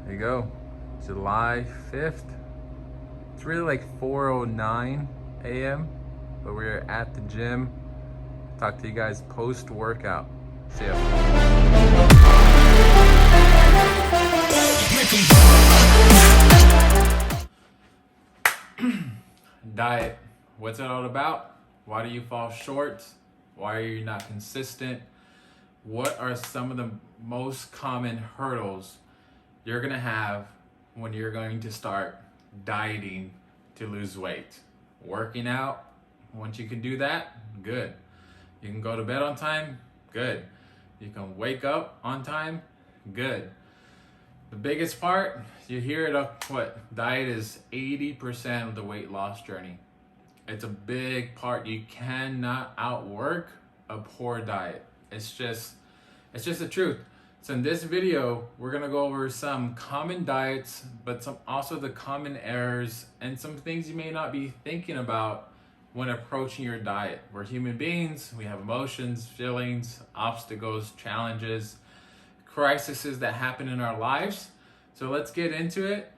There you go. July 5th. It's really like 4:09 a.m. but we're at the gym. Talk to you guys post workout. See ya. Diet. What's it all about? Why do you fall short? Why are you not consistent? What are some of the most common hurdles you're gonna have when you're going to start dieting to lose weight? Working out, once you can do that, good. You can go to bed on time, good. You can wake up on time, good. The biggest part, you hear it, diet is 80% of the weight loss journey. It's a big part. You cannot outwork a poor diet. It's just the truth. So in this video, we're gonna go over some common diets, but also the common errors and some things you may not be thinking about when approaching your diet. We're human beings, we have emotions, feelings, obstacles, challenges, crises that happen in our lives. So let's get into it.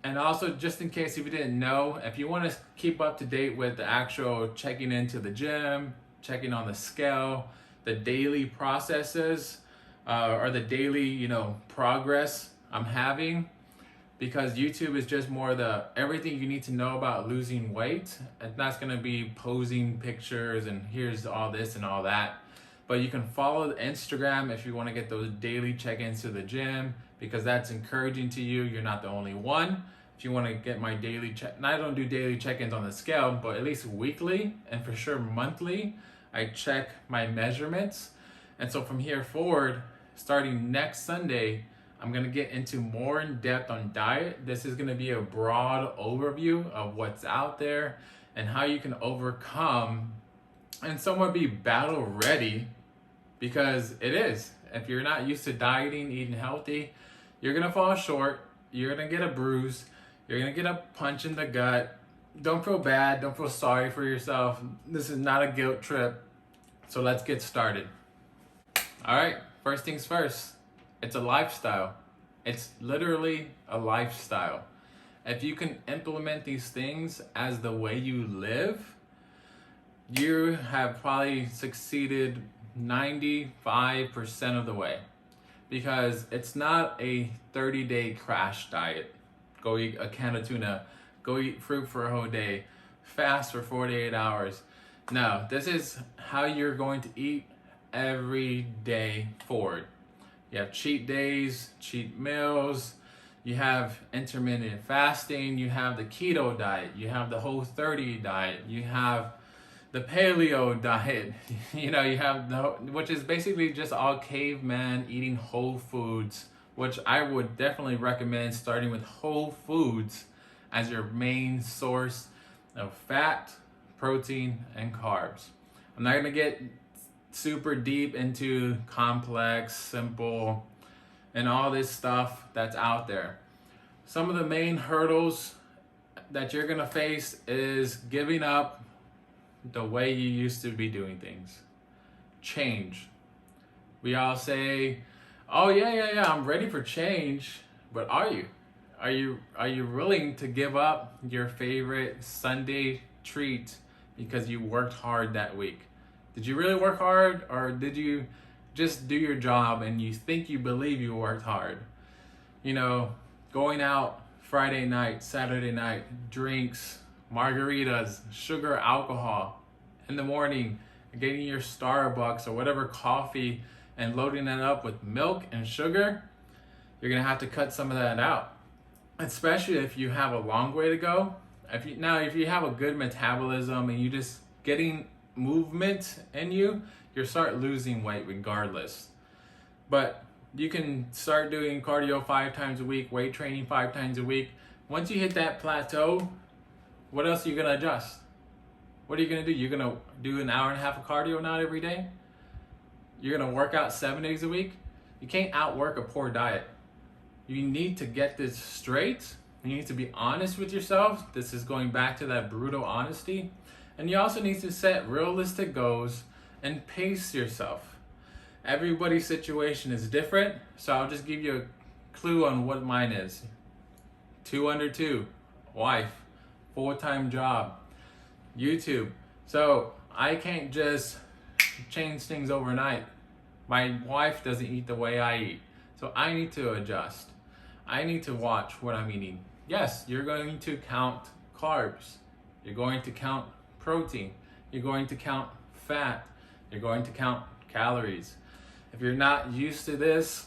And also, just in case if you didn't know, if you want to keep up to date with the actual checking into the gym, checking on the scale, the daily processes, or the daily, progress I'm having, because YouTube is just more everything you need to know about losing weight. And that's going to be posing pictures and here's all this and all that. But you can follow Instagram if you want to get those daily check-ins to the gym, because that's encouraging to you. You're not the only one. If you want to get my daily check, and I don't do daily check-ins on the scale, but at least weekly and for sure monthly, I check my measurements. And so from here forward, starting next Sunday, I'm going to get into more in depth on diet. This is going to be a broad overview of what's out there and how you can overcome and somewhat be battle ready, because it is. If you're not used to dieting, eating healthy, you're going to fall short. You're going to get a bruise. You're going to get a punch in the gut. Don't feel bad. Don't feel sorry for yourself. This is not a guilt trip. So let's get started. All right. First things first. It's a lifestyle. It's literally a lifestyle. If you can implement these things as the way you live, you have probably succeeded 95% of the way, because it's not a 30-day crash diet. Go eat a can of tuna, go eat fruit for a whole day, fast for 48 hours. No, this is how you're going to eat every day forward. You have cheat days, cheat meals, you have intermittent fasting, you have the keto diet, you have the Whole30 diet, you have the paleo diet, you have which is basically just all caveman eating whole foods, which I would definitely recommend starting with whole foods as your main source of fat, protein, and carbs. I'm not gonna get super deep into complex, simple, and all this stuff that's out there. Some of the main hurdles that you're gonna face is giving up the way you used to be doing things. Change. We all say, oh yeah, I'm ready for change, but are you? Are you willing to give up your favorite Sunday treat because you worked hard that week? Did you really work hard, or did you just do your job and you think you believe you worked hard? Going out Friday night, Saturday night, drinks, margaritas, sugar, alcohol in the morning, getting your Starbucks or whatever coffee and loading that up with milk and sugar, you're gonna have to cut some of that out, especially if you have a long way to go. If you have a good metabolism and you just getting movement in you start losing weight regardless. But you can start doing cardio 5 times a week, weight training 5 times a week. Once you hit that plateau, what else are you gonna adjust? What are you gonna do? You're gonna do an hour and a half of cardio not every day? You're gonna work out 7 days a week? You can't outwork a poor diet. You need to get this straight. You need to be honest with yourself. This is going back to that brutal honesty. And you also need to set realistic goals and pace yourself. Everybody's situation is different, so I'll just give you a clue on what mine is. 2 under 2, wife, full-time job, YouTube. So I can't just change things overnight. My wife doesn't eat the way I eat. So I need to adjust. I need to watch what I'm eating. Yes, you're going to count carbs. You're going to count protein. You're going to count fat. You're going to count calories. If you're not used to this,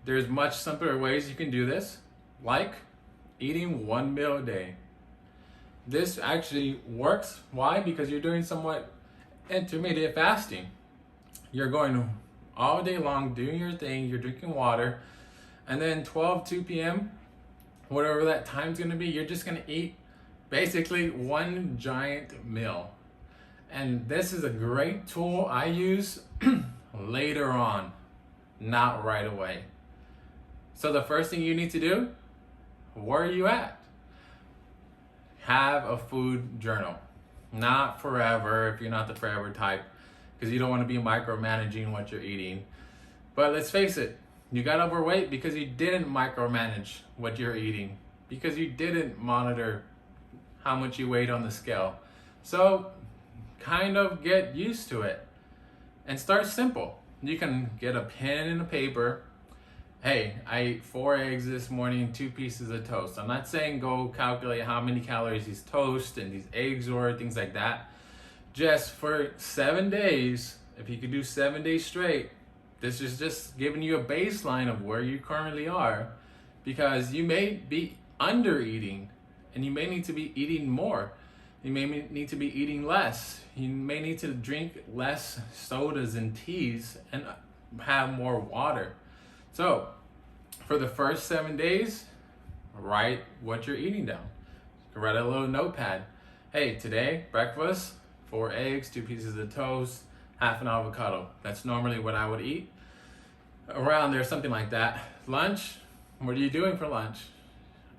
there's much simpler ways you can do this, like eating 1 meal a day. This actually works. Why? Because you're doing somewhat intermediate fasting. You're going all day long doing your thing, you're drinking water, and then 2 p.m., whatever that time's gonna be, you're just gonna eat basically one giant meal. And this is a great tool I use later on, not right away. So the first thing you need to do, where are you at? Have a food journal. Not forever, if you're not the forever type, because you don't want to be micromanaging what you're eating. But let's face it, you got overweight because you didn't micromanage what you're eating, because you didn't monitor how much you weighed on the scale. So kind of get used to it and start simple. You can get a pen and a paper. Hey, I ate 4 eggs this morning, 2 pieces of toast. I'm not saying go calculate how many calories these toast and these eggs were, things like that. Just for 7 days, if you could do 7 days straight, this is just giving you a baseline of where you currently are, because you may be under eating and you may need to be eating more. You may need to be eating less. You may need to drink less sodas and teas and have more water. So for the first 7 days, write what you're eating down. You can write a little notepad. Hey, today, breakfast, 4 eggs, 2 pieces of toast, half an avocado. That's normally what I would eat. Around there, something like that. Lunch, what are you doing for lunch?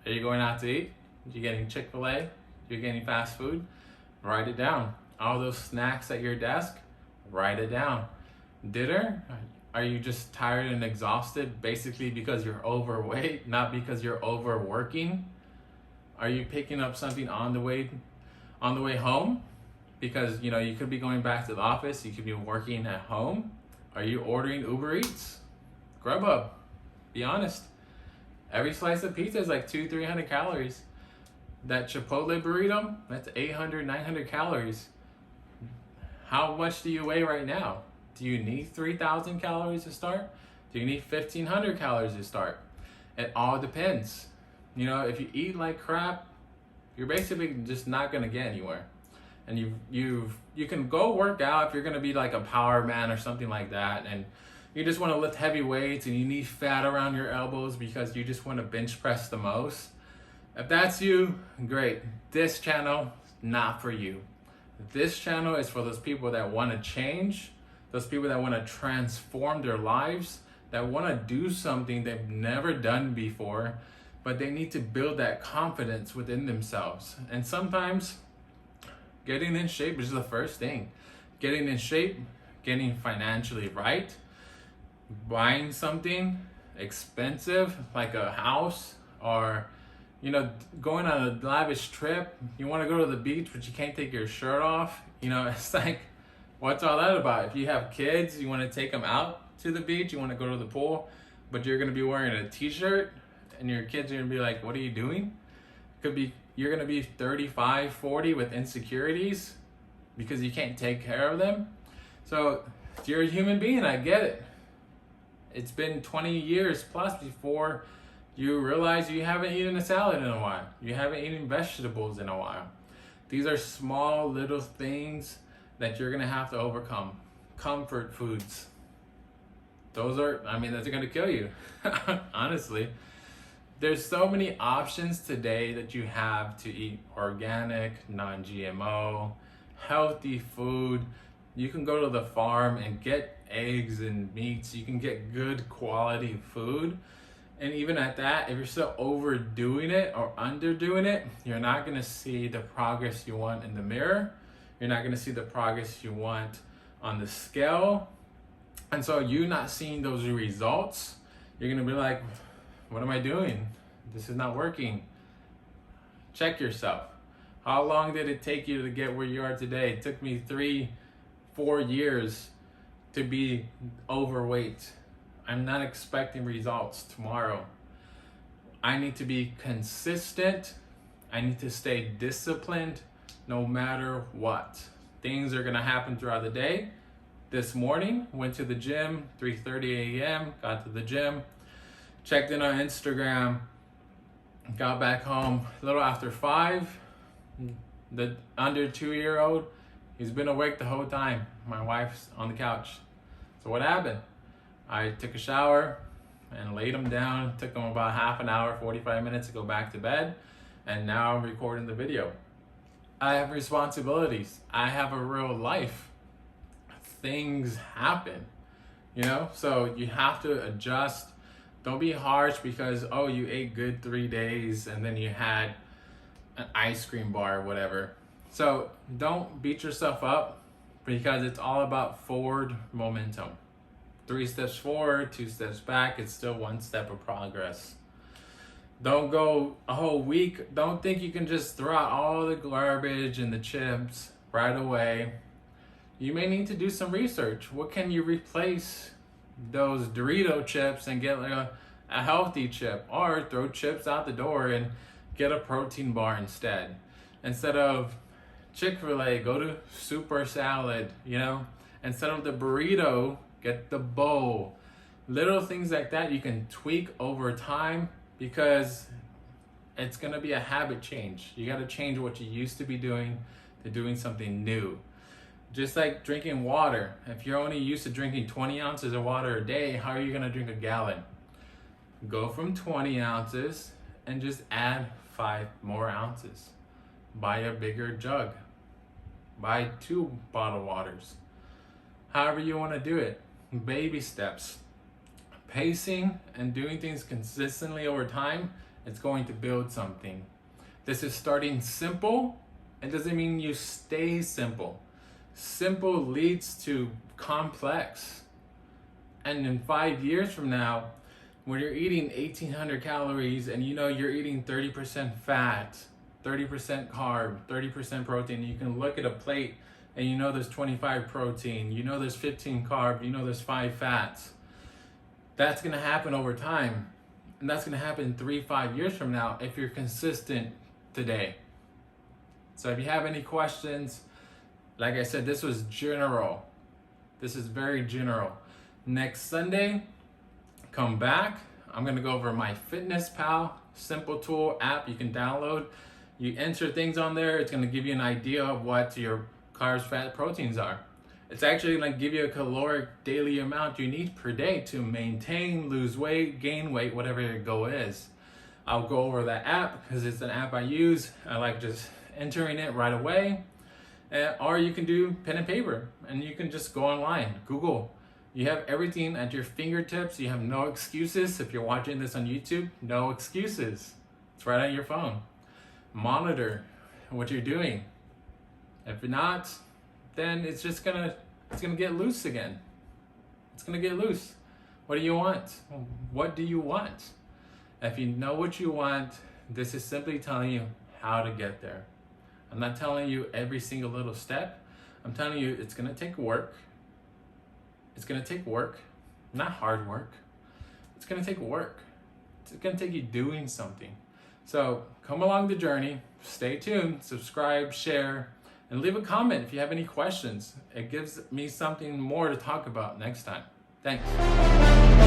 Are you going out to eat? Are you getting Chick-fil-A? You're getting fast food? Write it down. All those snacks at your desk, write it down. Dinner, are you just tired and exhausted basically because you're overweight, not because you're overworking? Are you picking up something on the way home? Because you could be going back to the office, you could be working at home. Are you ordering Uber Eats? Grubhub. Be honest. Every slice of pizza is like 200-300 calories. That Chipotle burrito, that's 800-900 calories. How much do you weigh right now? Do you need 3,000 calories to start? Do you need 1,500 calories to start? It all depends. If you eat like crap, you're basically just not gonna get anywhere. And you can go work out if you're gonna be like a power man or something like that, and you just want to lift heavy weights and you need fat around your elbows because you just want to bench press the most. If that's you, great. This channel, not for you. This channel is for those people that want to change, those people that want to transform their lives, that want to do something they've never done before, but they need to build that confidence within themselves. And sometimes getting in shape is the first thing. Getting in shape, getting financially right, buying something expensive like a house, or going on a lavish trip. You want to go to the beach but you can't take your shirt off. It's like, what's all that about? If you have kids, you want to take them out to the beach, you want to go to the pool, but you're going to be wearing a t-shirt and your kids are going to be like, what are you doing? Could be you're going to be 35, 40 with insecurities because you can't take care of them. So if you're a human being, I get it. It's been 20 years plus before you realize you haven't eaten a salad in a while. You haven't eaten vegetables in a while. These are small little things that you're gonna have to overcome. Comfort foods. That's gonna kill you, honestly. There's so many options today that you have to eat organic, non-GMO, healthy food. You can go to the farm and get eggs and meats. You can get good quality food. And even at that, if you're still overdoing it or underdoing it, you're not gonna see the progress you want in the mirror. You're not gonna see the progress you want on the scale. And so you not seeing those results, You're gonna be like, what am I doing? This is not working. Check yourself. How long did it take you to get where you are today? It took me 3-4 years to be overweight. I'm not expecting results tomorrow. I need to be consistent. I need to stay disciplined no matter what. Things are gonna happen throughout the day. This morning, went to the gym, 3:30 a.m., got to the gym, checked in on Instagram, got back home a little after 5. The under 2-year-old, he's been awake the whole time. My wife's on the couch. So what happened? I took a shower and laid him down. Took him about half an hour, 45 minutes to go back to bed. And now I'm recording the video. I have responsibilities. I have a real life. Things happen, you know? So you have to adjust. Don't be harsh because, oh, you ate good 3 days and then you had an ice cream bar or whatever. So don't beat yourself up because it's all about forward momentum. 3 steps forward, 2 steps back, it's still 1 step of progress. Don't go a whole week. Don't think you can just throw out all the garbage and the chips right away. You may need to do some research. What can you replace those Dorito chips and get like a healthy chip? Or throw chips out the door and get a protein bar instead. Instead of Chick-fil-A, go to Super Salad, you know? Instead of the burrito, get the bowl. Little things like that you can tweak over time because it's gonna be a habit change. You gotta change what you used to be doing to doing something new. Just like drinking water. If you're only used to drinking 20 ounces of water a day, how are you gonna drink a gallon? Go from 20 ounces and just add 5 more ounces. Buy a bigger jug. Buy 2 bottled waters. However you wanna do it. Baby steps. Pacing and doing things consistently over time, it's going to build something. This is starting simple. It doesn't mean you stay simple. Simple leads to complex. And in 5 years from now, when you're eating 1,800 calories and you know you're eating 30% fat, 30% carb, 30% protein, you can look at a plate and you know there's 25 protein, you know there's 15 carb, you know there's 5 fats. That's gonna happen over time. And that's gonna happen 3-5 years from now if you're consistent today. So if you have any questions, like I said, this was general. This is very general. Next Sunday, come back. I'm gonna go over MyFitnessPal, simple tool app you can download. You enter things on there, it's gonna give you an idea of what your carbs, fat, proteins are. It's actually gonna give you a caloric daily amount you need per day to maintain, lose weight, gain weight, whatever your goal is. I'll go over that app because it's an app I use. I like just entering it right away. Or you can do pen and paper and you can just go online, Google. You have everything at your fingertips. You have no excuses. If you're watching this on YouTube, no excuses. It's right on your phone. Monitor what you're doing. If not, then it's gonna get loose again. It's gonna get loose. What do you want? What do you want? If you know what you want, this is simply telling you how to get there. I'm not telling you every single little step. I'm telling you it's gonna take work. It's gonna take work, not hard work. It's gonna take work. It's gonna take you doing something. So come along the journey, stay tuned, subscribe, share, and leave a comment if you have any questions. It gives me something more to talk about next time. Thanks.